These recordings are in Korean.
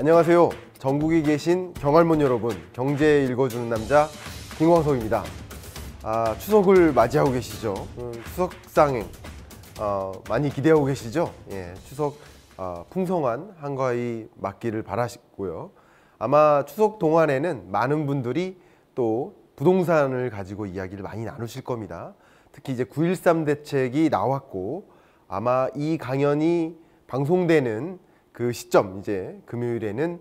안녕하세요. 전국에 계신 경할몬 여러분, 경제 읽어주는 남자 김광석입니다. 추석을 맞이하고 계시죠? 추석상행 많이 기대하고 계시죠? 예, 추석 풍성한 한가위 맞기를 바라시고요. 아마 추석 동안에는 많은 분들이 또 부동산을 가지고 이야기를 많이 나누실 겁니다. 특히 이제 9.13 대책이 나왔고 아마 이 강연이 방송되는 그 시점, 이제 금요일에는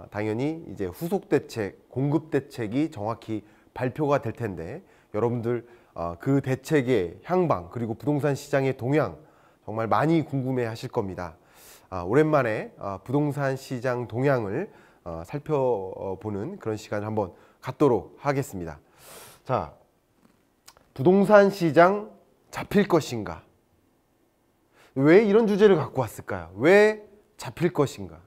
당연히 이제 후속 대책, 공급 대책이 정확히 발표가 될 텐데 여러분들 그 대책의 향방 그리고 부동산 시장의 동향 정말 많이 궁금해 하실 겁니다. 오랜만에 부동산 시장 동향을 살펴보는 그런 시간을 한번 갖도록 하겠습니다. 자, 부동산 시장 잡힐 것인가? 왜 이런 주제를 갖고 왔을까요? 왜 잡힐 것인가?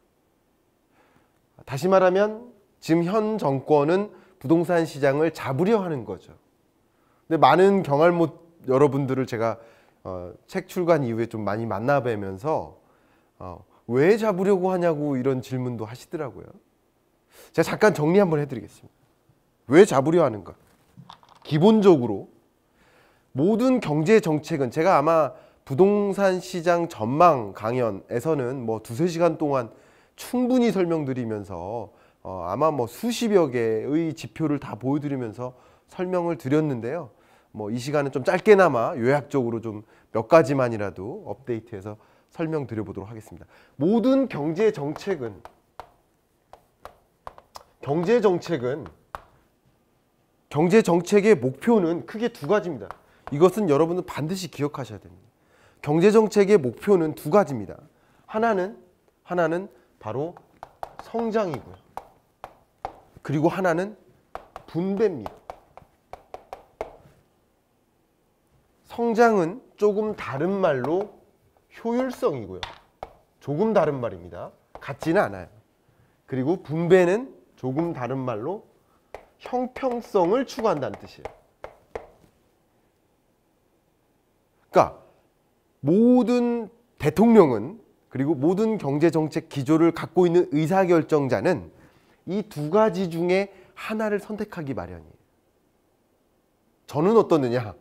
다시 말하면 지금 현 정권은 부동산 시장을 잡으려 하는 거죠. 근데 많은 경할몬 여러분들을 제가 책 출간 이후에 좀 많이 만나뵈면서 왜 잡으려고 하냐고 이런 질문도 하시더라고요. 제가 잠깐 정리 한번 해드리겠습니다. 왜 잡으려 하는가? 기본적으로 모든 경제 정책은 제가 아마 부동산 시장 전망 강연에서는 뭐 2~3시간 동안 충분히 설명드리면서 아마 뭐 수십여 개의 지표를 다 보여드리면서 설명을 드렸는데요. 뭐 이 시간은 좀 짧게나마 요약적으로 좀 몇 가지만이라도 업데이트해서 설명드려 보도록 하겠습니다. 모든 경제 정책의 목표는 크게 두 가지입니다. 이것은 여러분은 반드시 기억하셔야 됩니다. 경제정책의 목표는 두 가지입니다. 하나는 바로 성장이고요. 그리고 하나는 분배입니다. 성장은 조금 다른 말로 효율성이고요. 조금 다른 말입니다. 같지는 않아요. 그리고 분배는 조금 다른 말로 형평성을 추구한다는 뜻이에요. 그러니까 모든 대통령은 그리고 모든 경제정책 기조를 갖고 있는 의사결정자는 이 두 가지 중에 하나를 선택하기 마련이에요. 저는 어떻느냐?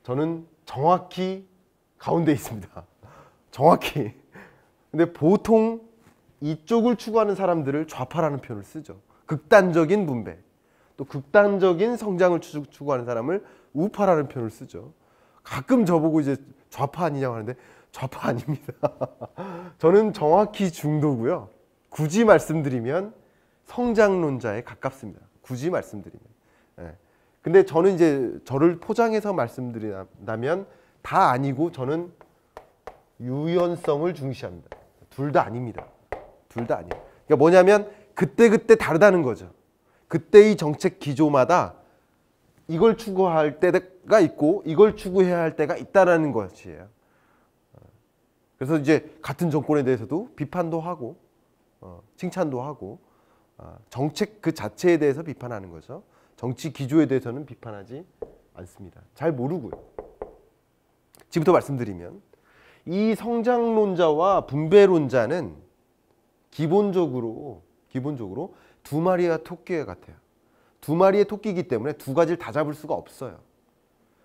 저는 정확히 가운데 있습니다. 정확히. 근데 보통 이쪽을 추구하는 사람들을 좌파라는 표현을 쓰죠. 극단적인 분배, 또 극단적인 성장을 추구하는 사람을 우파라는 표현을 쓰죠. 가끔 저보고 이제 좌파 아니냐고 하는데 좌파 아닙니다. 저는 정확히 중도고요. 굳이 말씀드리면 성장론자에 가깝습니다. 굳이 말씀드리면. 예. 근데 저는 이제 저를 포장해서 말씀드린다면 다 아니고 저는 유연성을 중시합니다. 둘 다 아닙니다. 둘 다 아니에요. 그러니까 뭐냐면 그때그때 다르다는 거죠. 그때의 정책 기조마다 이걸 추구할 때가 있고 이걸 추구해야 할 때가 있다는 것이에요. 그래서 이제 같은 정권에 대해서도 비판도 하고 칭찬도 하고 정책 그 자체에 대해서 비판하는 거죠. 정치 기조에 대해서는 비판하지 않습니다. 잘 모르고요. 지금부터 말씀드리면 이 성장론자와 분배론자는 기본적으로 두 마리의 토끼 같아요. 두 마리의 토끼이기 때문에 두 가지를 다 잡을 수가 없어요.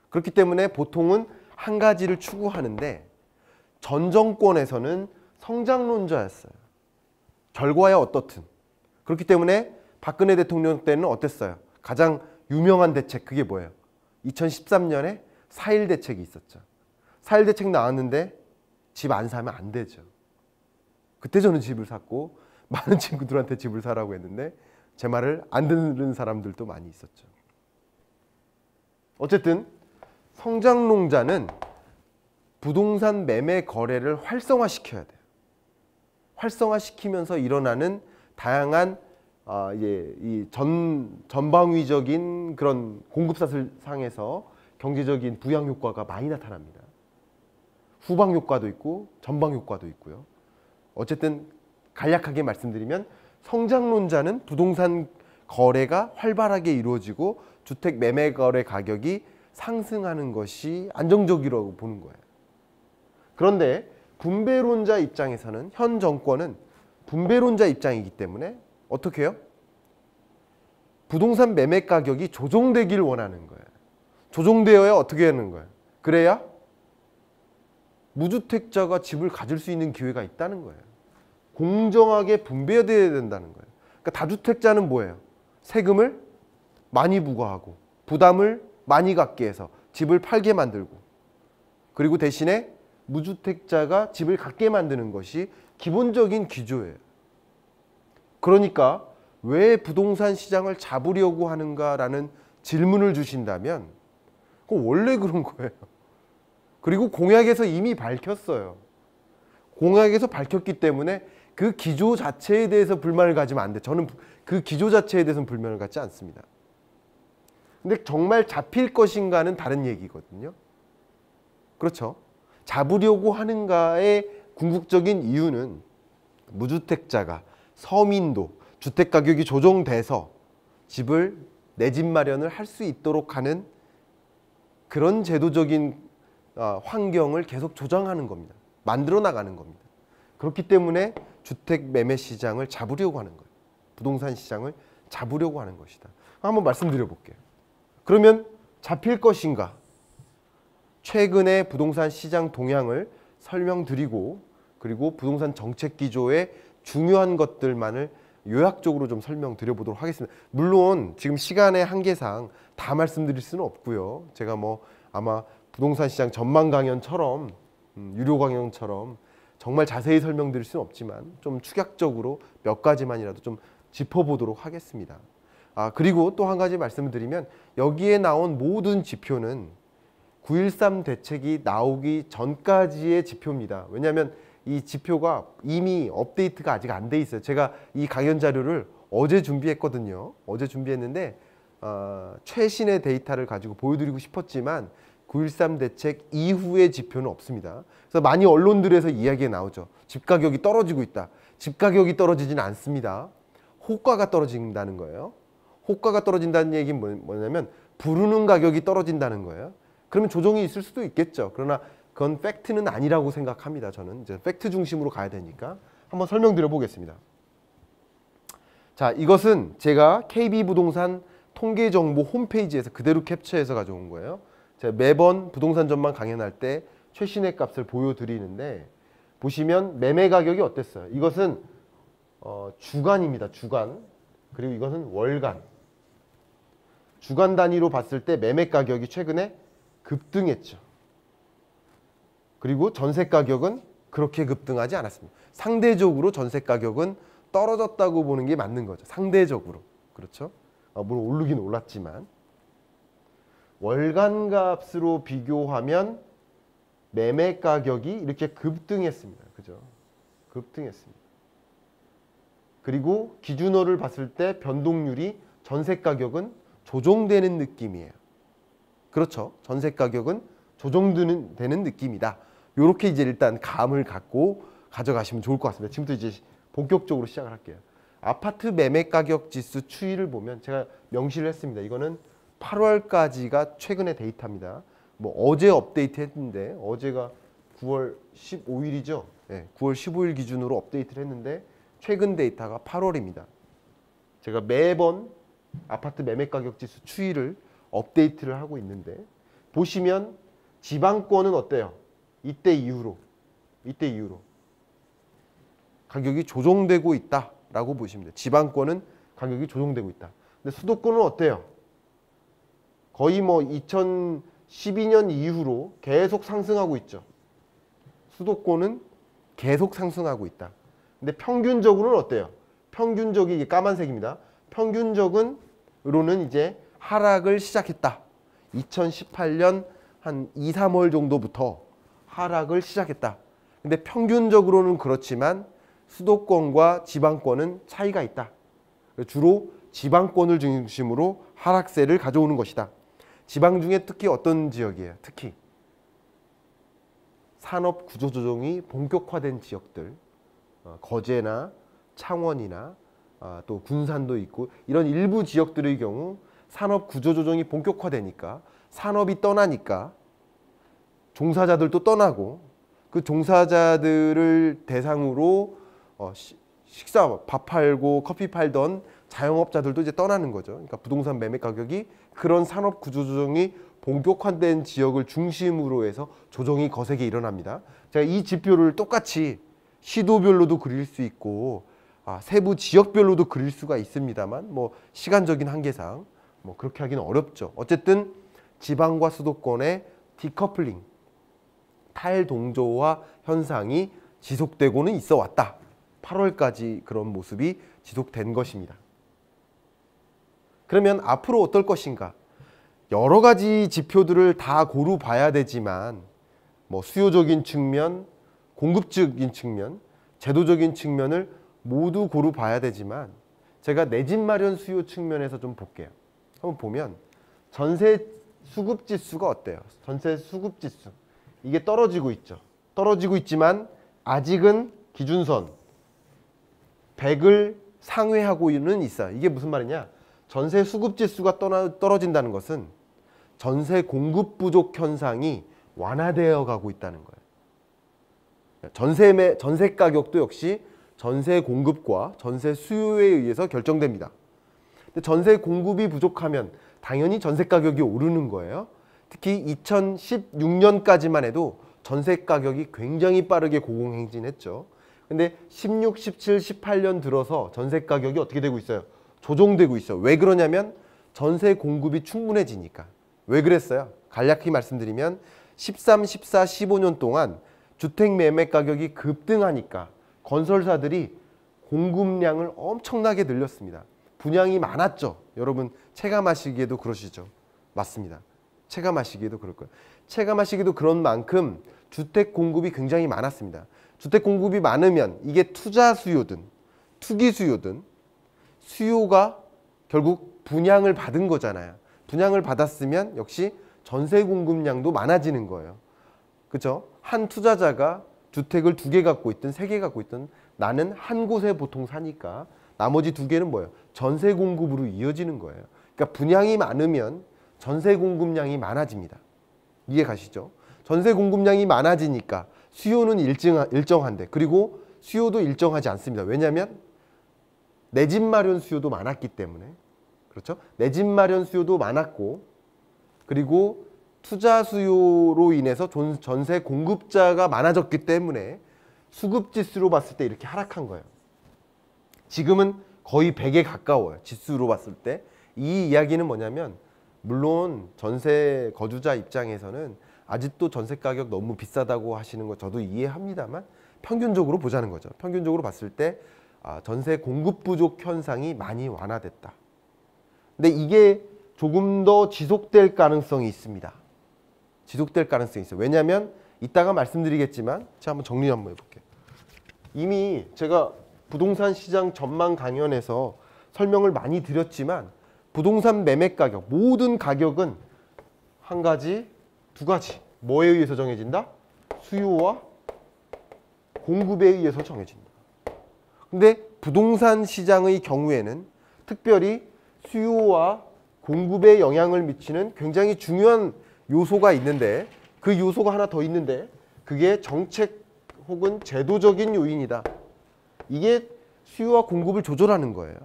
그렇기 때문에 보통은 한 가지를 추구하는데 전 정권에서는 성장론자였어요. 결과야 어떻든. 그렇기 때문에 박근혜 대통령 때는 어땠어요? 가장 유명한 대책 그게 뭐예요? 2013년에 4.1 대책이 있었죠. 4.1 대책 나왔는데 집 안 사면 안 되죠. 그때 저는 집을 샀고 많은 친구들한테 집을 사라고 했는데 제 말을 안 듣는 사람들도 많이 있었죠. 어쨌든 성장론자는 부동산 매매 거래를 활성화시켜야 돼요. 활성화시키면서 일어나는 다양한 이 전방위적인 그런 공급사슬상에서 경제적인 부양 효과가 많이 나타납니다. 후방 효과도 있고 전방 효과도 있고요. 어쨌든 간략하게 말씀드리면 성장론자는 부동산 거래가 활발하게 이루어지고 주택 매매 거래 가격이 상승하는 것이 안정적이라고 보는 거예요. 그런데 분배론자 입장에서는 현 정권은 분배론자 입장이기 때문에 어떻게 해요? 부동산 매매 가격이 조정되길 원하는 거예요. 조정되어야 어떻게 하는 거예요? 그래야 무주택자가 집을 가질 수 있는 기회가 있다는 거예요. 공정하게 분배되어야 된다는 거예요. 그러니까 다주택자는 뭐예요? 세금을 많이 부과하고 부담을 많이 갖게 해서 집을 팔게 만들고, 그리고 대신에 무주택자가 집을 갖게 만드는 것이 기본적인 기조예요. 그러니까 왜 부동산 시장을 잡으려고 하는가라는 질문을 주신다면 그건 원래 그런 거예요. 그리고 공약에서 이미 밝혔어요. 공약에서 밝혔기 때문에 그 기조 자체에 대해서 불만을 가지면 안 돼. 저는 그 기조 자체에 대해서는 불만을 갖지 않습니다. 근데 정말 잡힐 것인가는 다른 얘기거든요. 그렇죠? 잡으려고 하는가의 궁극적인 이유는 무주택자가, 서민도 주택가격이 조정돼서 집을, 내 집 마련을 할 수 있도록 하는 그런 제도적인 환경을 계속 조정하는 겁니다. 만들어 나가는 겁니다. 그렇기 때문에 주택 매매 시장을 잡으려고 하는 거예요. 부동산 시장을 잡으려고 하는 것이다. 한번 말씀드려 볼게요. 그러면 잡힐 것인가? 최근의 부동산 시장 동향을 설명드리고, 그리고 부동산 정책 기조의 중요한 것들만을 요약적으로 좀 설명드려 보도록 하겠습니다. 물론 지금 시간의 한계상 다 말씀드릴 수는 없고요. 제가 아마 부동산 시장 전망 강연처럼 유료 강연처럼 정말 자세히 설명드릴 수는 없지만 좀 축약적으로 몇 가지만이라도 좀 짚어보도록 하겠습니다. 그리고 또 한 가지 말씀을 드리면, 여기에 나온 모든 지표는 9.13 대책이 나오기 전까지의 지표입니다. 왜냐하면 이 지표가 이미 업데이트가 아직 안 돼 있어요. 제가 이 강연 자료를 어제 준비했거든요. 어제 준비했는데 최신의 데이터를 가지고 보여드리고 싶었지만 9.13 대책 이후의 지표는 없습니다. 그래서 많이 언론들에서 이야기가 나오죠. 집가격이 떨어지고 있다. 집가격이 떨어지지는 않습니다. 호가가 떨어진다는 거예요. 호가가 떨어진다는 얘기는 뭐냐면 부르는 가격이 떨어진다는 거예요. 그러면 조정이 있을 수도 있겠죠. 그러나 그건 팩트는 아니라고 생각합니다. 저는 이제 팩트 중심으로 가야 되니까 한번 설명드려 보겠습니다. 자, 이것은 제가 KB부동산 통계정보 홈페이지에서 그대로 캡처해서 가져온 거예요. 제가 매번 부동산 전망 강연할 때 최신의 값을 보여드리는데, 보시면 매매 가격이 어땠어요? 이것은 주간입니다. 주간. 그리고 이것은 월간. 주간 단위로 봤을 때 매매 가격이 최근에 급등했죠. 그리고 전세 가격은 그렇게 급등하지 않았습니다. 상대적으로 전세 가격은 떨어졌다고 보는 게 맞는 거죠. 상대적으로. 그렇죠? 물론 오르긴 올랐지만. 월간 값으로 비교하면 매매 가격이 이렇게 급등했습니다. 그죠? 급등했습니다. 그리고 기준어를 봤을 때 변동률이 전세 가격은 조정되는 느낌이에요. 그렇죠? 전세 가격은 조정되는 느낌이다. 이렇게 이제 일단 감을 갖고 가져가시면 좋을 것 같습니다. 지금부터 이제 본격적으로 시작을 할게요. 아파트 매매 가격 지수 추이를 보면 제가 명시를 했습니다. 이거는 8월까지가 최근의 데이터입니다. 어제 업데이트 했는데, 어제가 9월 15일이죠. 네, 9월 15일 기준으로 업데이트를 했는데 최근 데이터가 8월입니다. 제가 매번 아파트 매매 가격 지수 추이를 업데이트를 하고 있는데, 보시면 지방권은 어때요? 이때 이후로 가격이 조정되고 있다라고 보시면 돼요. 지방권은 가격이 조정되고 있다. 근데 수도권은 어때요? 거의 2012년 이후로 계속 상승하고 있죠. 수도권은 계속 상승하고 있다. 근데 평균적으로는 어때요? 평균적이 이게 까만색입니다. 평균적으로는 이제 하락을 시작했다. 2018년 한 2, 3월 정도부터 하락을 시작했다. 근데 평균적으로는 그렇지만 수도권과 지방권은 차이가 있다. 주로 지방권을 중심으로 하락세를 가져오는 것이다. 지방 중에 특히 어떤 지역이에요? 특히 산업 구조 조정이 본격화된 지역들, 거제나 창원이나 또 군산도 있고, 이런 일부 지역들의 경우 산업 구조 조정이 본격화되니까, 산업이 떠나니까 종사자들도 떠나고, 그 종사자들을 대상으로 식사, 밥 팔고 커피 팔던 자영업자들도 이제 떠나는 거죠. 그러니까 부동산 매매 가격이 그런 산업 구조 조정이 본격화된 지역을 중심으로 해서 조정이 거세게 일어납니다. 제가 이 지표를 똑같이 시도별로도 그릴 수 있고 세부 지역별로도 그릴 수가 있습니다만 뭐 시간적인 한계상 뭐 그렇게 하기는 어렵죠. 어쨌든 지방과 수도권의 디커플링, 탈동조화 현상이 지속되고는 있어 왔다. 8월까지 그런 모습이 지속된 것입니다. 그러면 앞으로 어떨 것인가? 여러 가지 지표들을 다 고루 봐야 되지만 뭐 수요적인 측면, 공급적인 측면, 제도적인 측면을 모두 고루 봐야 되지만 제가 내 집 마련 수요 측면에서 좀 볼게요. 한번 보면 전세 수급 지수가 어때요? 전세 수급 지수. 이게 떨어지고 있죠. 떨어지고 있지만 아직은 기준선 100을 상회하고는 있어요. 이게 무슨 말이냐? 전세 수급 지수가 떨어진다는 것은 전세 공급 부족 현상이 완화되어 가고 있다는 거예요. 전세 가격도 역시 전세 공급과 전세 수요에 의해서 결정됩니다. 근데 전세 공급이 부족하면 당연히 전세 가격이 오르는 거예요. 특히 2016년까지만 해도 전세 가격이 굉장히 빠르게 고공행진했죠. 근데 16, 17, 18년 들어서 전세 가격이 어떻게 되고 있어요? 조정되고 있어요. 왜 그러냐면 전세 공급이 충분해지니까. 왜 그랬어요? 간략히 말씀드리면 13, 14, 15년 동안 주택 매매 가격이 급등하니까 건설사들이 공급량을 엄청나게 늘렸습니다. 분양이 많았죠. 여러분 체감하시기에도 그러시죠. 맞습니다. 체감하시기에도 그럴 거예요. 체감하시기도 그런 만큼 주택 공급이 굉장히 많았습니다. 주택 공급이 많으면 이게 투자 수요든 투기 수요든 수요가 결국 분양을 받은 거잖아요. 분양을 받았으면 역시 전세 공급량도 많아지는 거예요. 그렇죠? 한 투자자가 주택을 2개 갖고 있든 3개 갖고 있든 나는 한 곳에 보통 사니까 나머지 2개는 뭐예요? 전세 공급으로 이어지는 거예요. 그러니까 분양이 많으면 전세 공급량이 많아집니다. 이해 가시죠? 전세 공급량이 많아지니까 수요는 일정한데 그리고 수요도 일정하지 않습니다. 왜냐하면 내 집 마련 수요도 많았기 때문에 그렇죠? 내 집 마련 수요도 많았고 그리고 투자 수요로 인해서 전세 공급자가 많아졌기 때문에 수급 지수로 봤을 때 이렇게 하락한 거예요. 지금은 거의 100에 가까워요. 지수로 봤을 때. 이 이야기는 뭐냐면 물론 전세 거주자 입장에서는 아직도 전세 가격 너무 비싸다고 하시는 거 저도 이해합니다만 평균적으로 보자는 거죠. 평균적으로 봤을 때 전세 공급 부족 현상이 많이 완화됐다. 근데 이게 조금 더 지속될 가능성이 있습니다. 지속될 가능성이 있어요. 왜냐하면 이따가 말씀드리겠지만 제가 한번 정리 한번 해볼게요. 이미 제가 부동산 시장 전망 강연에서 설명을 많이 드렸지만 부동산 매매 가격, 모든 가격은 한 가지, 두 가지. 뭐에 의해서 정해진다? 수요와 공급에 의해서 정해진다. 근데 부동산 시장의 경우에는 특별히 수요와 공급에 영향을 미치는 굉장히 중요한 요소가 있는데 그 요소가 하나 더 있는데 그게 정책 혹은 제도적인 요인이다. 이게 수요와 공급을 조절하는 거예요.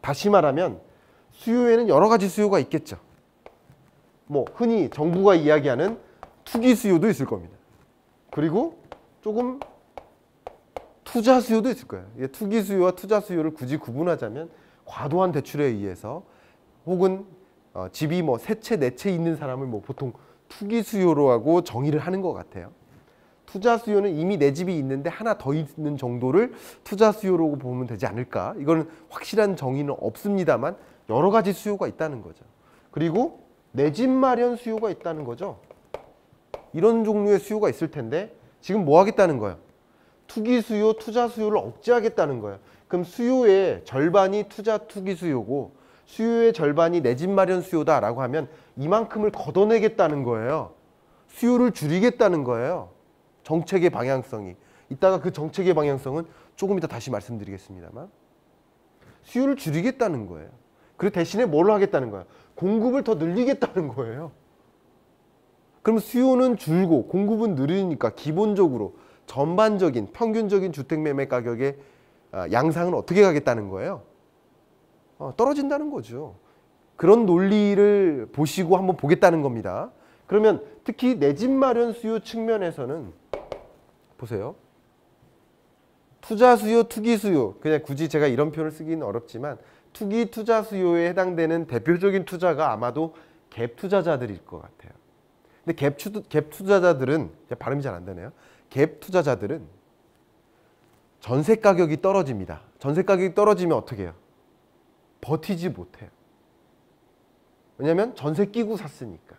다시 말하면 수요에는 여러 가지 수요가 있겠죠. 뭐 흔히 정부가 이야기하는 투기 수요도 있을 겁니다. 그리고 조금 투자 수요도 있을 거예요. 투기 수요와 투자 수요를 굳이 구분하자면 과도한 대출에 의해서 혹은 집이 뭐 세 채, 네 채 있는 사람을 뭐 보통 투기 수요로 하고 정의를 하는 것 같아요. 투자 수요는 이미 내 집이 있는데 하나 더 있는 정도를 투자 수요로 보면 되지 않을까? 이거는 확실한 정의는 없습니다만 여러 가지 수요가 있다는 거죠. 그리고 내 집 마련 수요가 있다는 거죠. 이런 종류의 수요가 있을 텐데 지금 뭐 하겠다는 거예요? 투기 수요, 투자 수요를 억제하겠다는 거예요. 그럼 수요의 절반이 투자 투기 수요고 수요의 절반이 내 집 마련 수요다라고 하면 이만큼을 걷어내겠다는 거예요. 수요를 줄이겠다는 거예요. 정책의 방향성이. 이따가 그 정책의 방향성은 조금 이따 다시 말씀드리겠습니다만 수요를 줄이겠다는 거예요. 그리고 대신에 뭘 하겠다는 거예요? 공급을 더 늘리겠다는 거예요. 그럼 수요는 줄고 공급은 늘으니까 기본적으로 전반적인 평균적인 주택 매매 가격의 양상은 어떻게 가겠다는 거예요? 떨어진다는 거죠. 그런 논리를 보시고 한번 보겠다는 겁니다. 그러면 특히 내 집 마련 수요 측면에서는 보세요. 투자 수요, 투기 수요. 그냥 굳이 제가 이런 표현을 쓰기는 어렵지만 투기 투자 수요에 해당되는 대표적인 투자가 아마도 갭 투자자들일 것 같아요. 근데 갭 투자자들은 발음이 잘 안 되네요. 갭 투자자들은 전세 가격이 떨어집니다. 전세 가격이 떨어지면 어떻게 해요? 버티지 못해요. 왜냐하면 전세 끼고 샀으니까.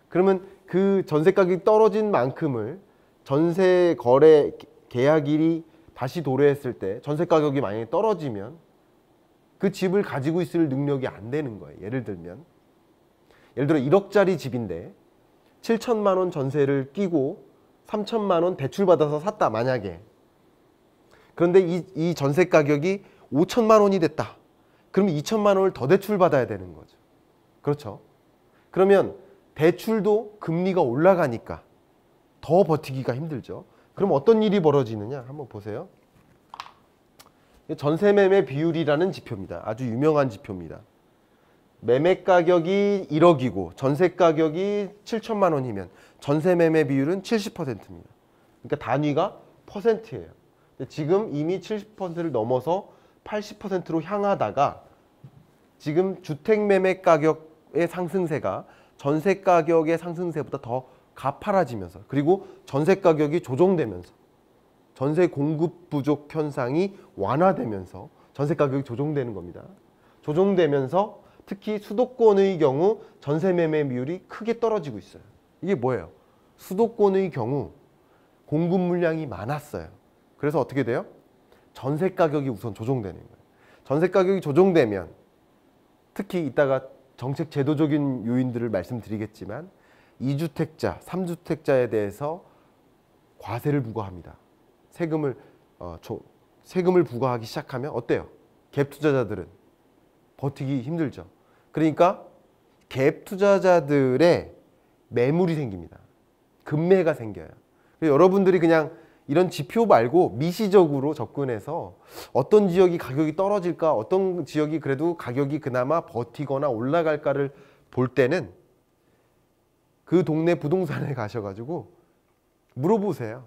그러면 그 전세 가격이 떨어진 만큼을 전세 거래 계약일이 다시 도래했을 때 전세 가격이 만약에 떨어지면 그 집을 가지고 있을 능력이 안 되는 거예요. 예를 들어 1억짜리 집인데 7천만 원 전세를 끼고 3천만 원 대출받아서 샀다 만약에. 그런데 이 전세 가격이 5천만 원이 됐다. 그러면 2천만 원을 더 대출받아야 되는 거죠. 그렇죠? 그러면 대출도 금리가 올라가니까 더 버티기가 힘들죠. 그럼 어떤 일이 벌어지느냐 한번 보세요. 전세 매매 비율이라는 지표입니다. 아주 유명한 지표입니다. 매매 가격이 1억이고 전세 가격이 7천만 원이면 전세 매매 비율은 70%입니다. 그러니까 단위가 퍼센트예요. 지금 이미 70%를 넘어서 80%로 향하다가 지금 주택 매매 가격의 상승세가 전세 가격의 상승세보다 더 가파라지면서 그리고 전세 가격이 조정되면서 전세 공급 부족 현상이 완화되면서 전세 가격이 조정되는 겁니다. 조정되면서 특히 수도권의 경우 전세 매매 비율이 크게 떨어지고 있어요. 이게 뭐예요? 수도권의 경우 공급 물량이 많았어요. 그래서 어떻게 돼요? 전세 가격이 우선 조정되는 거예요. 전세 가격이 조정되면 특히 이따가 정책 제도적인 요인들을 말씀드리겠지만 2주택자, 3주택자에 대해서 과세를 부과합니다. 세금을 부과하기 시작하면 어때요? 갭 투자자들은 버티기 힘들죠. 그러니까 갭 투자자들의 매물이 생깁니다. 급매가 생겨요. 여러분들이 그냥 이런 지표 말고 미시적으로 접근해서 어떤 지역이 가격이 떨어질까, 어떤 지역이 그래도 가격이 그나마 버티거나 올라갈까를 볼 때는 그 동네 부동산에 가셔가지고 물어보세요.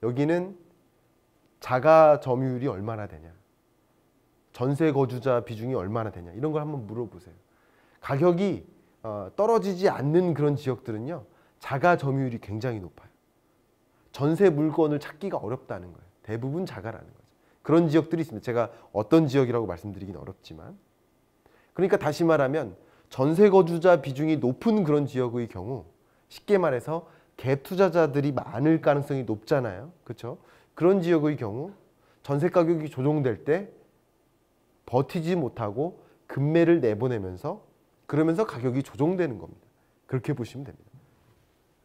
여기는 자가 점유율이 얼마나 되냐, 전세 거주자 비중이 얼마나 되냐, 이런 걸 한번 물어보세요. 가격이 떨어지지 않는 그런 지역들은요, 자가 점유율이 굉장히 높아요. 전세 물건을 찾기가 어렵다는 거예요. 대부분 자가라는 거죠. 그런 지역들이 있습니다. 제가 어떤 지역이라고 말씀드리긴 어렵지만, 그러니까 다시 말하면 전세 거주자 비중이 높은 그런 지역의 경우, 쉽게 말해서 갭 투자자들이 많을 가능성이 높잖아요. 그렇죠? 그런 지역의 경우 전세 가격이 조정될 때 버티지 못하고 급매를 내보내면서 그러면서 가격이 조정되는 겁니다. 그렇게 보시면 됩니다.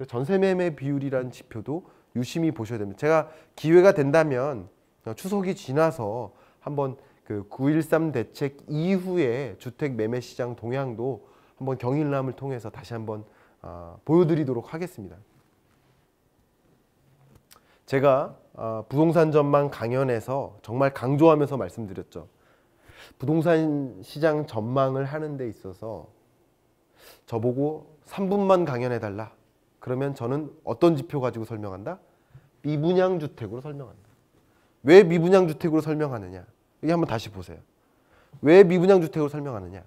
전세 매매 비율이라는 지표도 유심히 보셔야 됩니다. 제가 기회가 된다면 추석이 지나서 한번 그 9.13 대책 이후에 주택 매매 시장 동향도 한번 경일남을 통해서 다시 한번 보여드리도록 하겠습니다. 제가 부동산 전망 강연에서 정말 강조하면서 말씀드렸죠. 부동산 시장 전망을 하는 데 있어서 저보고 3분만 강연해달라. 그러면 저는 어떤 지표 가지고 설명한다? 미분양 주택으로 설명한다. 왜 미분양 주택으로 설명하느냐? 여기 한번 다시 보세요. 왜 미분양 주택으로 설명하느냐?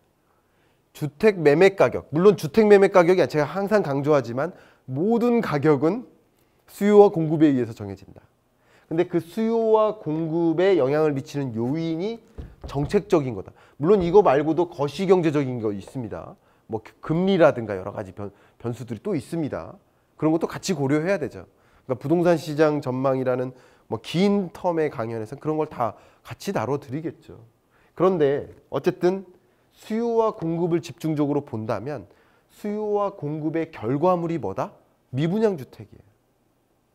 주택 매매 가격, 물론 주택 매매 가격이 제가 항상 강조하지만 모든 가격은 수요와 공급에 의해서 정해진다. 근데 그 수요와 공급에 영향을 미치는 요인이 정책적인 거다. 물론 이거 말고도 거시경제적인 거 있습니다. 뭐 금리라든가 여러 가지 변수들이 또 있습니다. 그런 것도 같이 고려해야 되죠. 그러니까 부동산 시장 전망이라는 뭐 긴 텀의 강연에서 그런 걸 다 같이 다뤄드리겠죠. 그런데 어쨌든 수요와 공급을 집중적으로 본다면 수요와 공급의 결과물이 뭐다? 미분양 주택이에요.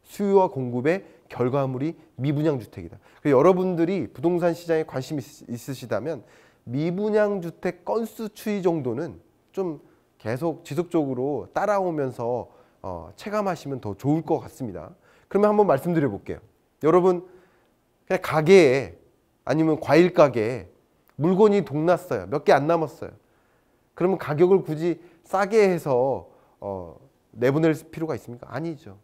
수요와 공급의 결과물이 미분양 주택이다. 여러분들이 부동산 시장에 관심이 있으시다면 미분양 주택 건수 추이 정도는 좀 계속 지속적으로 따라오면서 체감하시면 더 좋을 것 같습니다. 그러면 한번 말씀드려 볼게요. 여러분, 그냥 가게에 아니면 과일 가게에 물건이 동났어요. 몇 개 안 남았어요. 그러면 가격을 굳이 싸게 해서 내보낼 필요가 있습니까? 아니죠.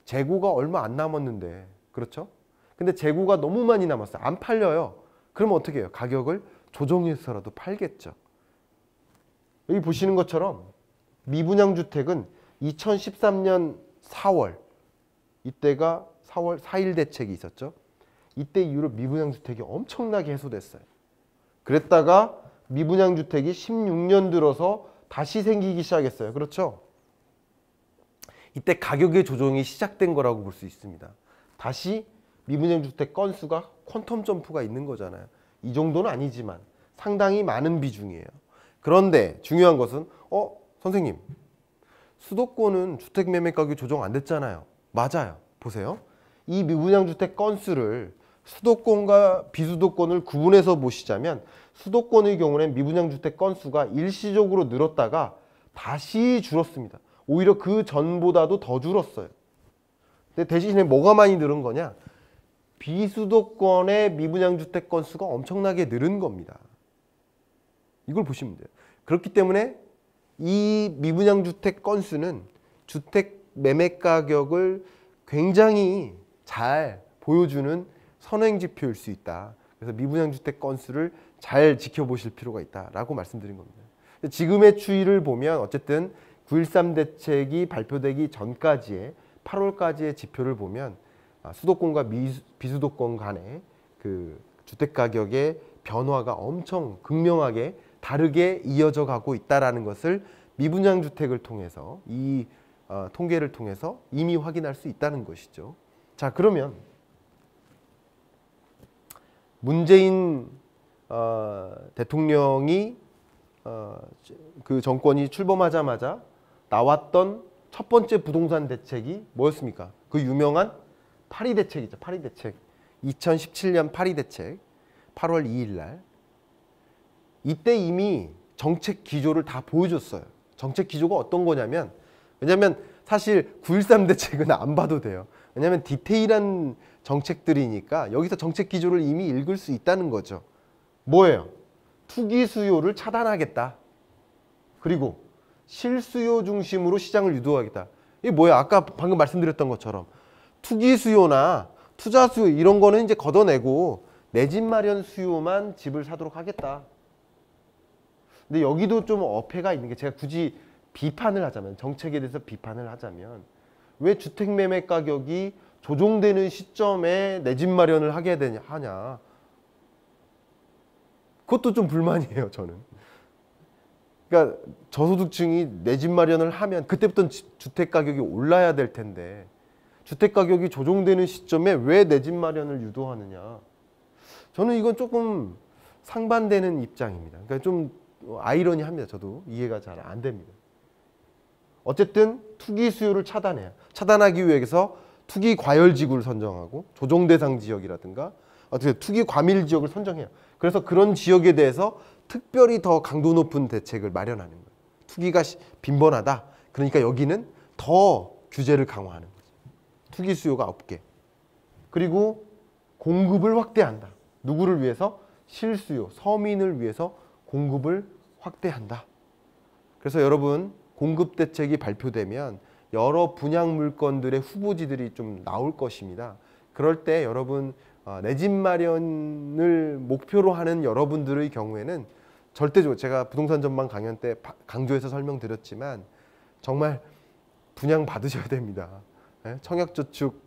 재고가 얼마 안 남았는데, 그렇죠? 근데 재고가 너무 많이 남았어요. 안 팔려요. 그러면 어떻게 해요? 가격을 조정해서라도 팔겠죠. 여기 보시는 것처럼 미분양 주택은 2013년 4월, 이때가 4월 4일 대책이 있었죠. 이때 이후로 미분양 주택이 엄청나게 해소됐어요. 그랬다가 미분양 주택이 16년 들어서 다시 생기기 시작했어요. 그렇죠? 이때 가격의 조정이 시작된 거라고 볼 수 있습니다. 다시 미분양 주택 건수가 퀀텀 점프가 있는 거잖아요. 이 정도는 아니지만 상당히 많은 비중이에요. 그런데 중요한 것은 선생님, 수도권은 주택 매매 가격이 조정 안 됐잖아요. 맞아요. 보세요. 이 미분양 주택 건수를 수도권과 비수도권을 구분해서 보시자면 수도권의 경우는 미분양 주택 건수가 일시적으로 늘었다가 다시 줄었습니다. 오히려 그 전보다도 더 줄었어요. 근데 대신에 뭐가 많이 늘은 거냐? 비수도권의 미분양 주택 건수가 엄청나게 늘은 겁니다. 이걸 보시면 돼요. 그렇기 때문에 이 미분양 주택 건수는 주택 매매 가격을 굉장히 잘 보여주는 선행 지표일 수 있다. 그래서 미분양 주택 건수를 잘 지켜보실 필요가 있다라고 말씀드린 겁니다. 지금의 추이를 보면 어쨌든 9.13 대책이 발표되기 전까지의 8월까지의 지표를 보면 수도권과 비수도권 간의 그 주택 가격의 변화가 엄청 극명하게 다르게 이어져 가고 있다라는 것을 미분양 주택을 통해서 이 통계를 통해서 이미 확인할 수 있다는 것이죠. 자, 그러면 문재인 대통령이 그 정권이 출범하자마자 나왔던 첫 번째 부동산 대책이 뭐였습니까? 그 유명한 파리 대책이죠. 파리 대책. 2017년 파리 대책 8월 2일 날. 이때 이미 정책 기조를 다 보여줬어요. 정책 기조가 어떤 거냐면, 왜냐면 사실 9.13 대책은 안 봐도 돼요. 왜냐면 디테일한 정책들이니까 여기서 정책 기조를 이미 읽을 수 있다는 거죠. 뭐예요? 투기 수요를 차단하겠다. 그리고 실수요 중심으로 시장을 유도하겠다. 이게 뭐야? 아까 방금 말씀드렸던 것처럼 투기 수요나 투자 수요 이런 거는 이제 걷어내고 내 집 마련 수요만 집을 사도록 하겠다. 근데 여기도 좀 어폐가 있는 게, 제가 굳이 비판을 하자면, 정책에 대해서 비판을 하자면, 왜 주택 매매 가격이 조정되는 시점에 내 집 마련을 하게 하냐. 그것도 좀 불만이에요, 저는. 그러니까 저소득층이 내 집 마련을 하면 그때부터 주택 가격이 올라야 될 텐데 주택 가격이 조정되는 시점에 왜 내 집 마련을 유도하느냐. 저는 이건 조금 상반되는 입장입니다. 그러니까 좀 아이러니합니다. 저도 이해가 잘 안 됩니다. 어쨌든 투기 수요를 차단하기 위해서 투기 과열 지구를 선정하고 조정 대상 지역이라든가 어떻게 투기 과밀 지역을 선정해요. 그래서 그런 지역에 대해서 특별히 더 강도 높은 대책을 마련하는 거예요. 투기가 빈번하다. 그러니까 여기는 더 규제를 강화하는 거죠. 투기 수요가 없게. 그리고 공급을 확대한다. 누구를 위해서? 실수요, 서민을 위해서 공급을 확대한다. 그래서 여러분, 공급 대책이 발표되면 여러 분양 물건들의 후보지들이 좀 나올 것입니다. 그럴 때 여러분, 내 집 마련을 목표로 하는 여러분들의 경우에는 절대적으로, 제가 부동산 전망 강연 때 강조해서 설명드렸지만 정말 분양 받으셔야 됩니다. 청약저축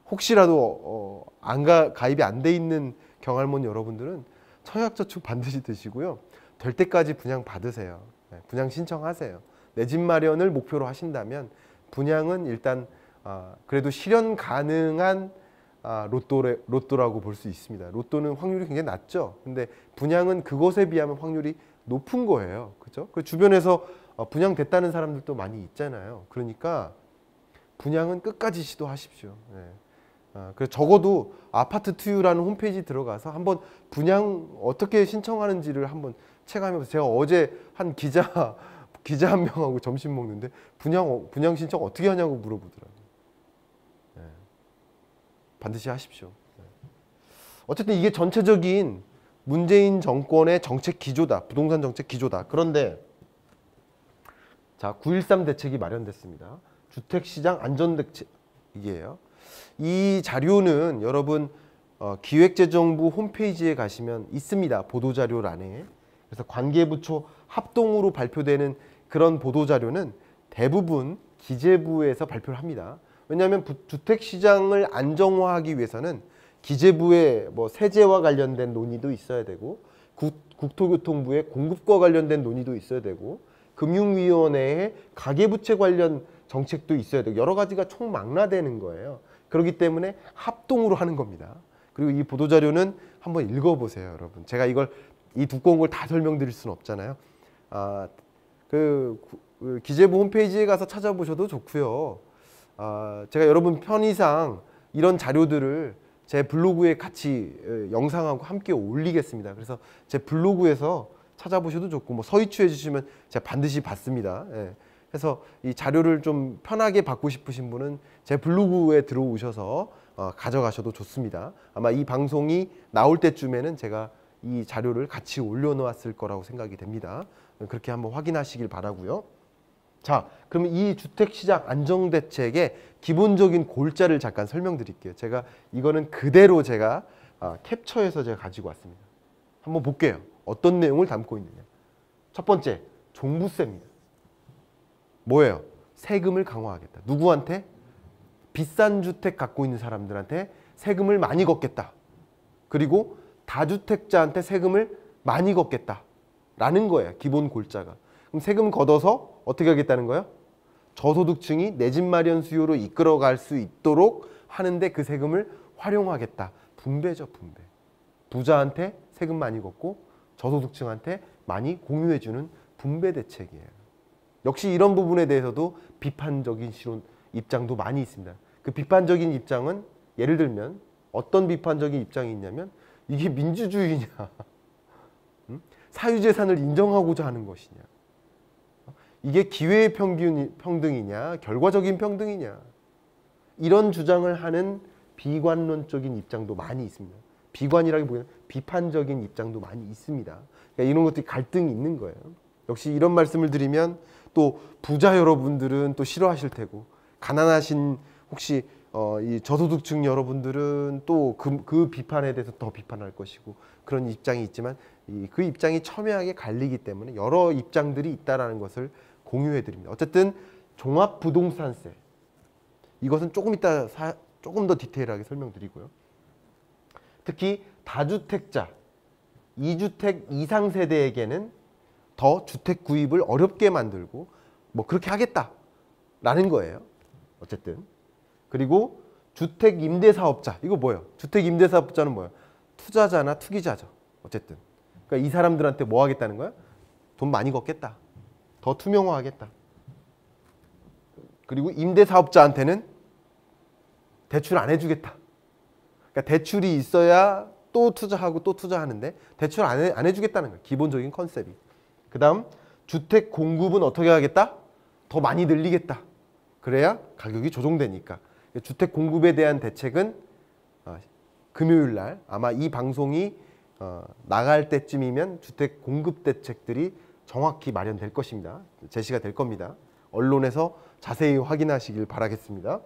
혹시라도 가입이 안 돼 있는 경할몬 여러분들은 청약저축 반드시 드시고요. 될 때까지 분양 받으세요. 분양 신청하세요. 내 집 마련을 목표로 하신다면 분양은 일단 그래도 실현 가능한 로또라고 볼 수 있습니다. 로또는 확률이 굉장히 낮죠. 근데 분양은 그것에 비하면 확률이 높은 거예요. 그죠? 그 주변에서 분양됐다는 사람들도 많이 있잖아요. 그러니까 분양은 끝까지 시도하십시오. 그래서 적어도 아파트 투유라는 홈페이지 들어가서 한번 분양 어떻게 신청하는지를 한번 체감해보세요. 제가 어제 한 기자 한 명하고 점심 먹는데 분양 신청 어떻게 하냐고 물어보더라고요. 반드시 하십시오. 어쨌든 이게 전체적인 문재인 정권의 정책 기조다. 부동산 정책 기조다. 그런데 자, 9.13 대책이 마련됐습니다. 주택시장 안전대책이에요. 이 자료는 여러분 기획재정부 홈페이지에 가시면 있습니다. 보도자료란에. 그래서 관계부처 합동으로 발표되는 그런 보도자료는 대부분 기재부에서 발표를 합니다. 왜냐하면 주택시장을 안정화하기 위해서는 기재부의 뭐 세제와 관련된 논의도 있어야 되고 국토교통부의 공급과 관련된 논의도 있어야 되고 금융위원회의 가계부채 관련 정책도 있어야 되고 여러 가지가 총망라되는 거예요. 그렇기 때문에 합동으로 하는 겁니다. 그리고 이 보도자료는 한번 읽어보세요, 여러분. 제가 이 두꺼운 걸 다 설명드릴 수는 없잖아요. 기재부 홈페이지에 가서 찾아보셔도 좋고요. 제가 여러분 편의상 이런 자료들을 제 블로그에 같이 영상하고 함께 올리겠습니다. 그래서 제 블로그에서 찾아보셔도 좋고 뭐 서이추해 주시면 제가 반드시 받습니다. 예. 그래서 이 자료를 좀 편하게 받고 싶으신 분은 제 블로그에 들어오셔서 가져가셔도 좋습니다. 아마 이 방송이 나올 때쯤에는 제가 이 자료를 같이 올려놓았을 거라고 생각이 됩니다. 그렇게 한번 확인하시길 바라고요. 자, 그러면 이 주택시장 안정대책의 기본적인 골자를 잠깐 설명드릴게요. 이거는 그대로 제가 캡처해서 제가 가지고 왔습니다. 한번 볼게요. 어떤 내용을 담고 있느냐. 첫 번째, 종부세입니다. 뭐예요? 세금을 강화하겠다. 누구한테? 비싼 주택 갖고 있는 사람들한테 세금을 많이 걷겠다. 그리고 다주택자한테 세금을 많이 걷겠다. 라는 거예요. 기본 골자가. 그럼 세금 걷어서 어떻게 하겠다는 거예요? 저소득층이 내 집 마련 수요로 이끌어갈 수 있도록 하는데 그 세금을 활용하겠다. 분배죠, 분배. 부자한테 세금 많이 걷고 저소득층한테 많이 공유해주는 분배 대책이에요. 역시 이런 부분에 대해서도 비판적인 시론 입장도 많이 있습니다. 그 비판적인 입장은 예를 들면 어떤 비판적인 입장이 있냐면 이게 민주주의냐, 사유재산을 인정하고자 하는 것이냐, 이게 기회의 평등이냐, 결과적인 평등이냐, 이런 주장을 하는 비관론적인 입장도 많이 있습니다. 비관이라기보다는 비판적인 입장도 많이 있습니다. 그러니까 이런 것들이 갈등이 있는 거예요. 역시 이런 말씀을 드리면 또 부자 여러분들은 또 싫어하실 테고 가난하신 혹시 이 저소득층 여러분들은 또 그 비판에 대해서 더 비판할 것이고 그런 입장이 있지만 그 입장이 첨예하게 갈리기 때문에 여러 입장들이 있다는 것을 공유해 드립니다. 어쨌든 종합부동산세 이것은 조금 이따 조금 더 디테일하게 설명드리고요. 특히 다주택자, 2주택 이상 세대에게는 더 주택 구입을 어렵게 만들고 뭐 그렇게 하겠다라는 거예요. 어쨌든. 그리고 주택 임대사업자, 이거 뭐예요? 주택 임대사업자는 뭐예요? 투자자나 투기자죠. 어쨌든. 그러니까 이 사람들한테 뭐 하겠다는 거야? 돈 많이 걷겠다. 더 투명화하겠다. 그리고 임대사업자한테는 대출 안 해주겠다. 그러니까 대출이 있어야 또 투자하고 또 투자하는데 대출 안 해주겠다는 거예요. 기본적인 컨셉이. 그 다음 주택 공급은 어떻게 하겠다? 더 많이 늘리겠다. 그래야 가격이 조정되니까. 주택 공급에 대한 대책은 금요일 날 아마 이 방송이 나갈 때쯤이면 주택 공급 대책들이 정확히 마련될 것입니다. 제시가 될 겁니다. 언론에서 자세히 확인하시길 바라겠습니다.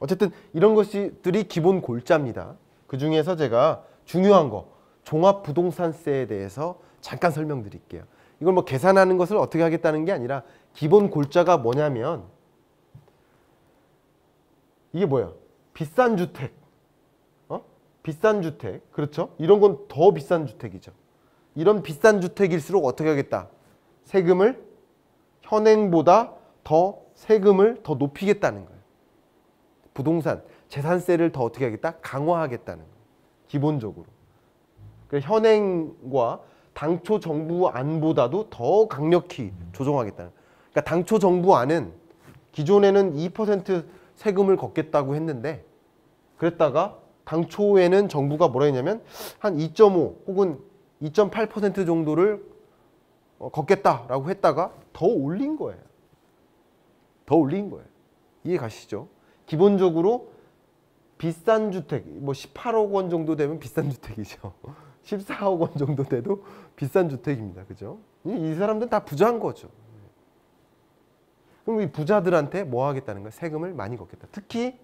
어쨌든 이런 것들이 기본 골자입니다. 그 중에서 제가 중요한 거 종합부동산세에 대해서 잠깐 설명드릴게요. 이걸 뭐 계산하는 것을 어떻게 하겠다는 게 아니라 기본 골자가 뭐냐면 이게 뭐야? 비싼 주택. 비싼 주택. 그렇죠? 이런 건 더 비싼 주택이죠. 이런 비싼 주택일수록 어떻게 하겠다? 세금을 현행보다 더 세금을 더 높이겠다는 거예요. 부동산, 재산세를 더 어떻게 하겠다? 강화하겠다는 거예요. 기본적으로. 그러니까 현행과 당초 정부 안보다도 더 강력히 조정하겠다는 거예요. 그러니까 당초 정부 안은 기존에는 2% 세금을 걷겠다고 했는데 그랬다가 당초에는 정부가 뭐라 했냐면 한 2.5 혹은 2.8% 정도를 걷겠다라고 했다가 더 올린 거예요. 더 올린 거예요. 이해 가시죠? 기본적으로 비싼 주택, 뭐 18억 원 정도 되면 비싼 주택이죠. 14억 원 정도 돼도 비싼 주택입니다. 그죠? 이 사람들은 다 부자인 거죠. 그럼 이 부자들한테 뭐 하겠다는 거야? 세금을 많이 걷겠다. 특히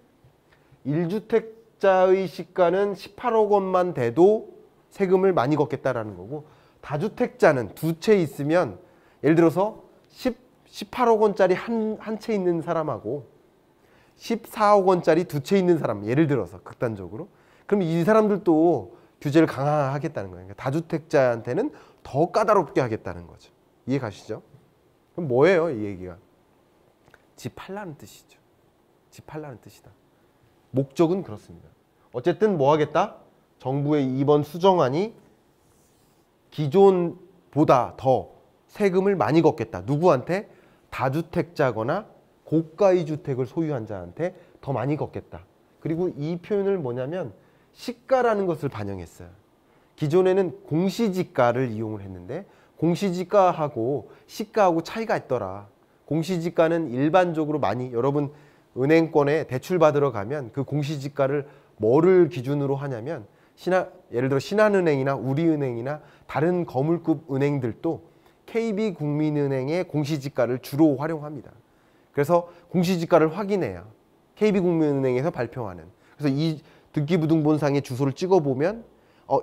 1주택자의 시가는 18억 원만 돼도 세금을 많이 걷겠다라는 거고, 다주택자는 두 채 있으면 예를 들어서 18억 원짜리 한 채 있는 사람하고 14억 원짜리 두 채 있는 사람, 예를 들어서 극단적으로, 그럼 이 사람들도 규제를 강화하겠다는 거예요. 그러니까 다주택자한테는 더 까다롭게 하겠다는 거죠. 이해 가시죠? 그럼 뭐예요, 이 얘기가? 집 팔라는 뜻이죠. 집 팔라는 뜻이다. 목적은 그렇습니다. 어쨌든 뭐 하겠다? 정부의 이번 수정안이 기존보다 더 세금을 많이 걷겠다. 누구한테? 다주택자거나 고가의 주택을 소유한 자한테 더 많이 걷겠다. 그리고 이 표현을 뭐냐면 시가라는 것을 반영했어요. 기존에는 공시지가를 이용을 했는데 공시지가하고 시가하고 차이가 있더라. 공시지가는 일반적으로 많이, 여러분 은행권에 대출 받으러 가면 그 공시지가를 뭐를 기준으로 하냐면 예를 들어 신한은행이나 우리은행이나 다른 거물급 은행들도 KB국민은행의 공시지가를 주로 활용합니다. 그래서 공시지가를 확인해야 KB국민은행에서 발표하는, 그래서 이 등기부등본상의 주소를 찍어보면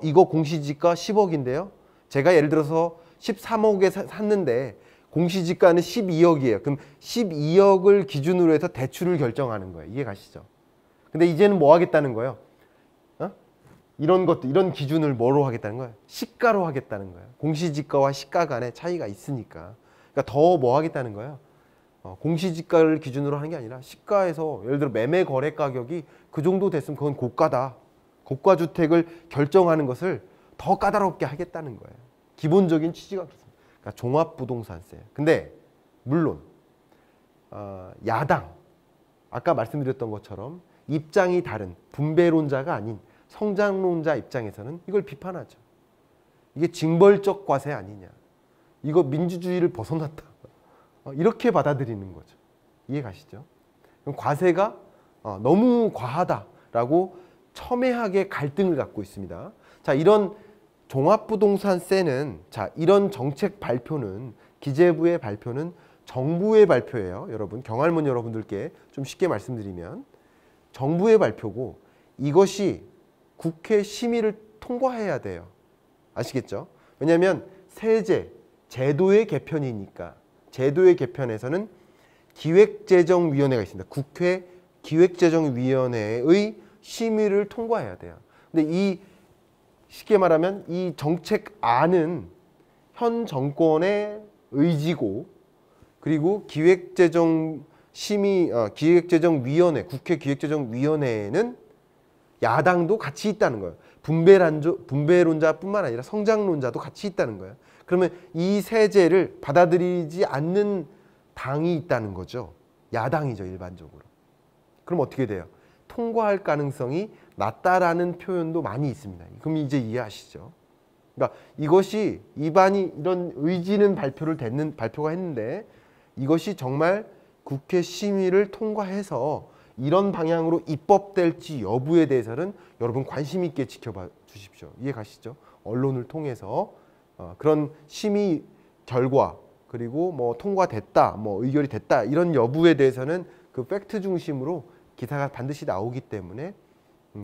이거 공시지가 10억인데요. 제가 예를 들어서 13억에 샀는데 공시지가는 12억이에요. 그럼 12억을 기준으로 해서 대출을 결정하는 거예요. 이해 가시죠? 근데 이제는 뭐 하겠다는 거예요? 이런 것도, 이런 기준을 뭐로 하겠다는 거예요? 시가로 하겠다는 거예요. 공시지가와 시가 간의 차이가 있으니까. 그러니까 더 뭐 하겠다는 거예요? 공시지가를 기준으로 하는 게 아니라 시가에서 예를 들어 매매 거래 가격이 그 정도 됐으면 그건 고가다. 고가 주택을 결정하는 것을 더 까다롭게 하겠다는 거예요. 기본적인 취지가 그렇습니다. 그러니까 종합부동산세. 근데 물론 야당, 아까 말씀드렸던 것처럼 입장이 다른 분배론자가 아닌 성장론자 입장에서는 이걸 비판하죠. 이게 징벌적 과세 아니냐. 이거 민주주의를 벗어났다. 이렇게 받아들이는 거죠. 이해 가시죠? 그럼 과세가 너무 과하다라고 첨예하게 갈등을 갖고 있습니다. 자, 이런 종합부동산세는, 자, 이런 정책 발표는, 기재부의 발표는 정부의 발표예요. 여러분, 경할문 여러분들께 좀 쉽게 말씀드리면 정부의 발표고 이것이 국회 심의를 통과해야 돼요. 아시겠죠? 왜냐하면 세제, 제도의 개편이니까. 제도의 개편에서는 기획재정위원회가 있습니다. 국회 기획재정위원회의 심의를 통과해야 돼요. 근데 쉽게 말하면 이 정책안은 현 정권의 의지고, 그리고 기획재정위원회, 국회 기획재정위원회에는 야당도 같이 있다는 거예요. 분배론자뿐만 아니라 성장론자도 같이 있다는 거예요. 그러면 이 세제를 받아들이지 않는 당이 있다는 거죠. 야당이죠, 일반적으로. 그럼 어떻게 돼요? 통과할 가능성이 낮다라는 표현도 많이 있습니다. 그럼 이제 이해하시죠? 그러니까 이것이 이런 의지는 발표가 했는데 이것이 정말 국회 심의를 통과해서 이런 방향으로 입법될지 여부에 대해서는 여러분 관심 있게 지켜봐 주십시오. 이해 가시죠? 언론을 통해서 그런 심의 결과, 그리고 뭐 통과됐다, 뭐 의결이 됐다, 이런 여부에 대해서는 그 팩트 중심으로 기사가 반드시 나오기 때문에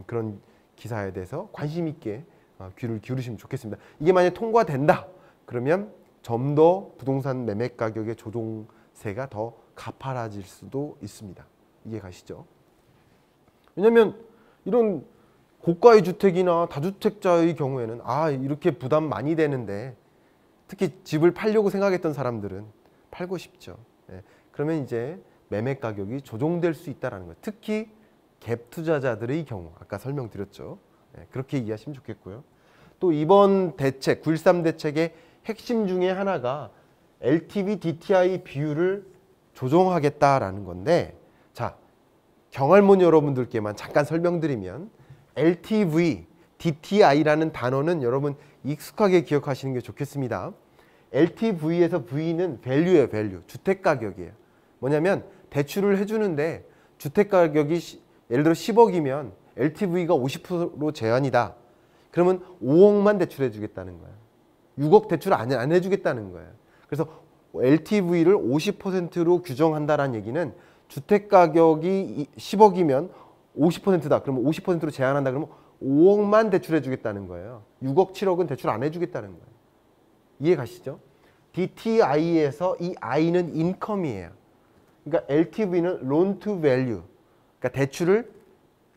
그런 기사에 대해서 관심 있게 귀를 기울이시면 좋겠습니다. 이게 만약에 통과된다 그러면 좀 더 부동산 매매 가격의 조종세가 더 가파라질 수도 있습니다. 이해 가시죠? 왜냐하면 이런 고가의 주택이나 다주택자의 경우에는 이렇게 부담 많이 되는데, 특히 집을 팔려고 생각했던 사람들은 팔고 싶죠. 그러면 이제 매매 가격이 조정될 수 있다는 거예요. 특히 갭 투자자들의 경우, 아까 설명드렸죠. 그렇게 이해하시면 좋겠고요. 또 이번 대책, 9.13 대책의 핵심 중에 하나가 LTV, DTI 비율을 조정하겠다라는 건데, 자, 경할문 여러분들께만 잠깐 설명드리면 LTV, DTI라는 단어는 여러분 익숙하게 기억하시는 게 좋겠습니다. LTV에서 V는 value예요, value. 주택 가격이에요. 뭐냐면 대출을 해주는데 주택 가격이 예를 들어 10억이면 LTV가 50% 제한이다. 그러면 5억만 대출해 주겠다는 거야. 6억 대출 안 해주겠다는 거야. 그래서 LTV를 50%로 규정한다라는 얘기는 주택 가격이 10억이면 50%다. 그러면 50%로 제한한다. 그러면 5억만 대출해 주겠다는 거예요. 6억, 7억은 대출 안 해주겠다는 거예요. 이해 가시죠? DTI에서 이 I는 인컴이에요. 그러니까 LTV는 loan to value. 그러니까 대출을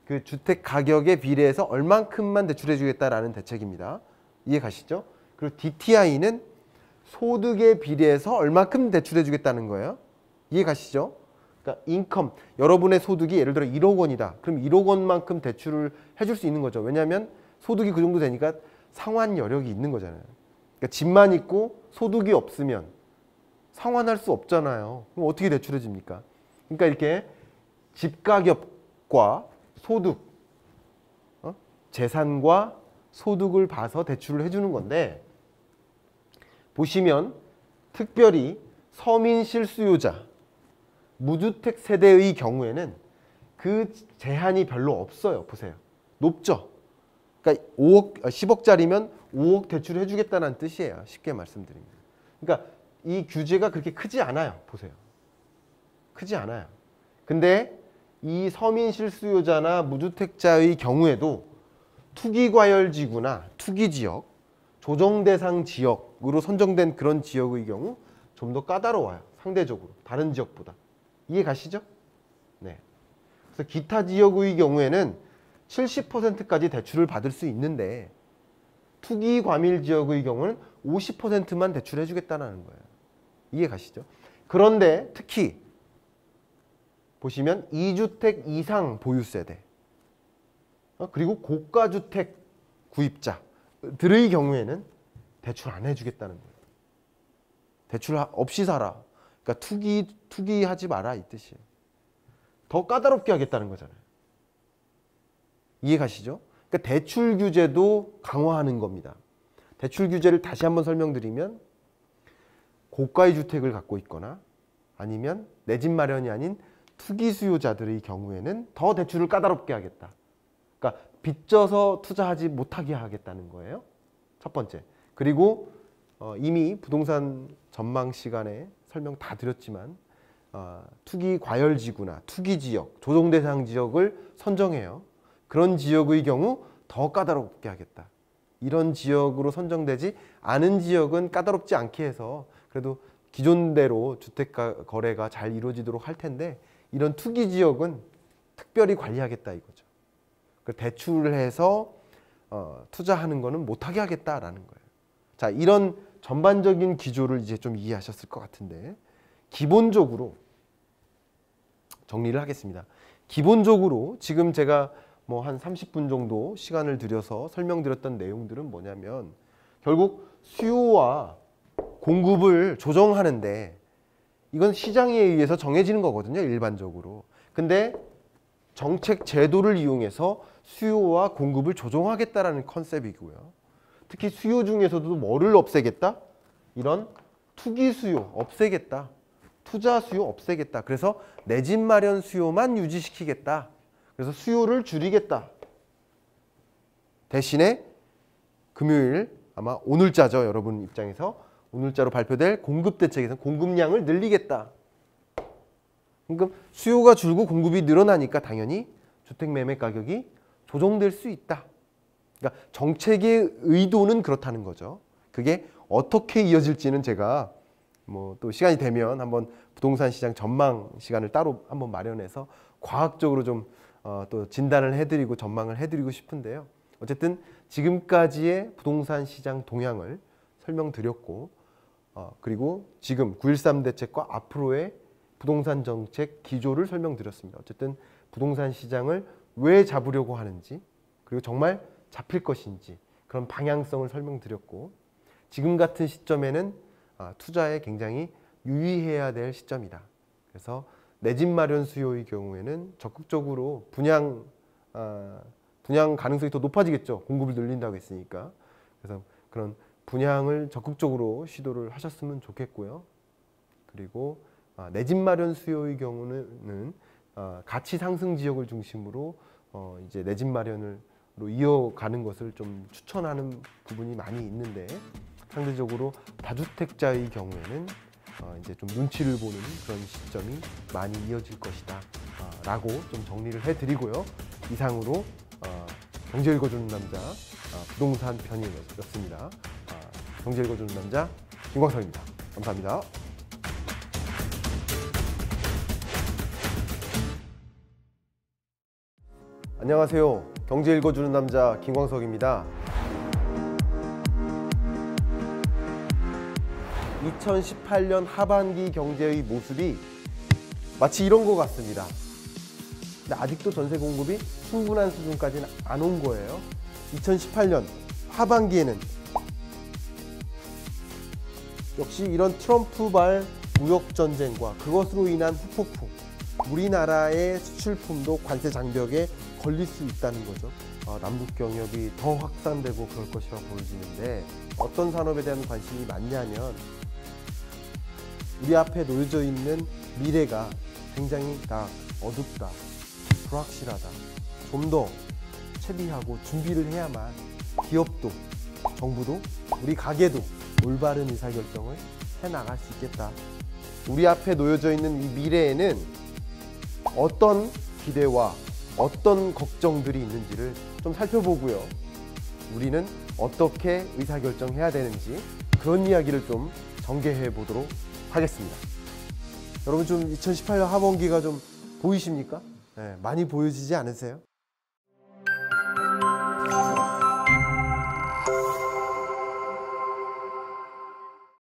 그 주택 가격에 비례해서 얼만큼만 대출해 주겠다라는 대책입니다. 이해 가시죠? 그리고 DTI는 소득에 비례해서 얼만큼 대출해 주겠다는 거예요. 이해 가시죠? 그러니까 인컴, 여러분의 소득이 예를 들어 1억 원이다. 그럼 1억 원만큼 대출을 해줄 수 있는 거죠. 왜냐하면 소득이 그 정도 되니까 상환 여력이 있는 거잖아요. 그러니까 집만 있고 소득이 없으면 상환할 수 없잖아요. 그럼 어떻게 대출해 줍니까? 그러니까 이렇게 집 가격과 소득, 재산과 소득을 봐서 대출을 해주는 건데, 보시면 특별히 서민 실수요자, 무주택 세대의 경우에는 그 제한이 별로 없어요. 보세요. 높죠? 그러니까 10억짜리면 5억 대출을 해주겠다는 뜻이에요. 쉽게 말씀드리면. 그러니까 이 규제가 그렇게 크지 않아요. 보세요. 크지 않아요. 근데 이 서민 실수요자나 무주택자의 경우에도 투기과열지구나 투기지역, 조정대상 지역으로 선정된 그런 지역의 경우 좀 더 까다로워요. 상대적으로 다른 지역보다. 이해 가시죠? 네. 그래서 기타 지역의 경우에는 70%까지 대출을 받을 수 있는데 투기과밀 지역의 경우는 50%만 대출해 주겠다는 거예요. 이해 가시죠? 그런데 특히 보시면 2주택 이상 보유세대 그리고 고가주택 구입자들의 경우에는 대출 안 해주겠다는 거예요. 대출 없이 살아. 그러니까 투기하지 마라 이 뜻이에요. 더 까다롭게 하겠다는 거잖아요. 이해 가시죠? 그러니까 대출 규제도 강화하는 겁니다. 대출 규제를 다시 한번 설명드리면 고가의 주택을 갖고 있거나 아니면 내 집 마련이 아닌 투기 수요자들의 경우에는 더 대출을 까다롭게 하겠다. 그러니까 빚져서 투자하지 못하게 하겠다는 거예요. 첫 번째. 그리고 이미 부동산 전망 시간에 설명 다 드렸지만 투기 과열지구나 투기 지역, 조정 대상 지역을 선정해요. 그런 지역의 경우 더 까다롭게 하겠다. 이런 지역으로 선정되지 않은 지역은 까다롭지 않게 해서 그래도 기존대로 주택 거래가 잘 이루어지도록 할 텐데 이런 투기 지역은 특별히 관리하겠다 이거죠. 대출을 해서 투자하는 거는 못하게 하겠다라는 거예요. 자, 이런 전반적인 기조를 이제 좀 이해하셨을 것 같은데 기본적으로 정리를 하겠습니다. 기본적으로 지금 제가 뭐 한 30분 정도 시간을 들여서 설명드렸던 내용들은 뭐냐면 결국 수요와 공급을 조정하는데 이건 시장에 의해서 정해지는 거거든요. 일반적으로. 근데 정책 제도를 이용해서 수요와 공급을 조정하겠다라는 컨셉이고요. 특히 수요 중에서도 뭐를 없애겠다? 이런 투기 수요 없애겠다. 투자 수요 없애겠다. 그래서 내 집 마련 수요만 유지시키겠다. 그래서 수요를 줄이겠다. 대신에 금요일 아마 오늘자죠. 여러분 입장에서 오늘자로 발표될 공급 대책에서는 공급량을 늘리겠다. 그러니까 수요가 줄고 공급이 늘어나니까 당연히 주택 매매 가격이 조정될 수 있다. 그러니까 정책의 의도는 그렇다는 거죠. 그게 어떻게 이어질지는 제가 뭐 또 시간이 되면 한번 부동산 시장 전망 시간을 따로 한번 마련해서 과학적으로 좀 또 진단을 해드리고 전망을 해드리고 싶은데요. 어쨌든 지금까지의 부동산 시장 동향을 설명드렸고 그리고 지금 9.13 대책과 앞으로의 부동산 정책 기조를 설명드렸습니다. 어쨌든 부동산 시장을 왜 잡으려고 하는지 그리고 정말 잡힐 것인지 그런 방향성을 설명드렸고 지금 같은 시점에는 투자에 굉장히 유의해야 될 시점이다. 그래서 내 집 마련 수요의 경우에는 적극적으로 분양 가능성이 더 높아지겠죠. 공급을 늘린다고 했으니까. 그래서 그런 분양을 적극적으로 시도를 하셨으면 좋겠고요. 그리고 내 집 마련 수요의 경우는 가치 상승 지역을 중심으로 이제 내 집 마련으로 이어가는 것을 좀 추천하는 부분이 많이 있는데, 상대적으로 다주택자의 경우에는 이제 좀 눈치를 보는 그런 시점이 많이 이어질 것이다 라고 좀 정리를 해드리고요. 이상으로 경제 읽어주는 남자 부동산 편이었습니다. 경제 읽어주는 남자 김광석입니다. 감사합니다. 안녕하세요. 경제 읽어주는 남자 김광석입니다. 2018년 하반기 경제의 모습이 마치 이런 것 같습니다. 근데 아직도 전세 공급이 충분한 수준까지는 안 온 거예요. 2018년 하반기에는 역시 이런 트럼프발 무역 전쟁과 그것으로 인한 후폭풍, 우리나라의 수출품도 관세 장벽에 걸릴 수 있다는 거죠. 남북 경협이 더 확산되고 그럴 것이라고 보여지는데, 어떤 산업에 대한 관심이 많냐면 우리 앞에 놓여져 있는 미래가 굉장히 다 어둡다, 불확실하다. 좀 더 채비하고 준비를 해야만 기업도, 정부도, 우리 가게도 올바른 의사결정을 해나갈 수 있겠다. 우리 앞에 놓여져 있는 이 미래에는 어떤 기대와 어떤 걱정들이 있는지를 좀 살펴보고요. 우리는 어떻게 의사결정해야 되는지, 그런 이야기를 좀 전개해 보도록 하겠습니다. 여러분, 좀 2018년 하반기가 좀 보이십니까? 네, 많이 보여지지 않으세요?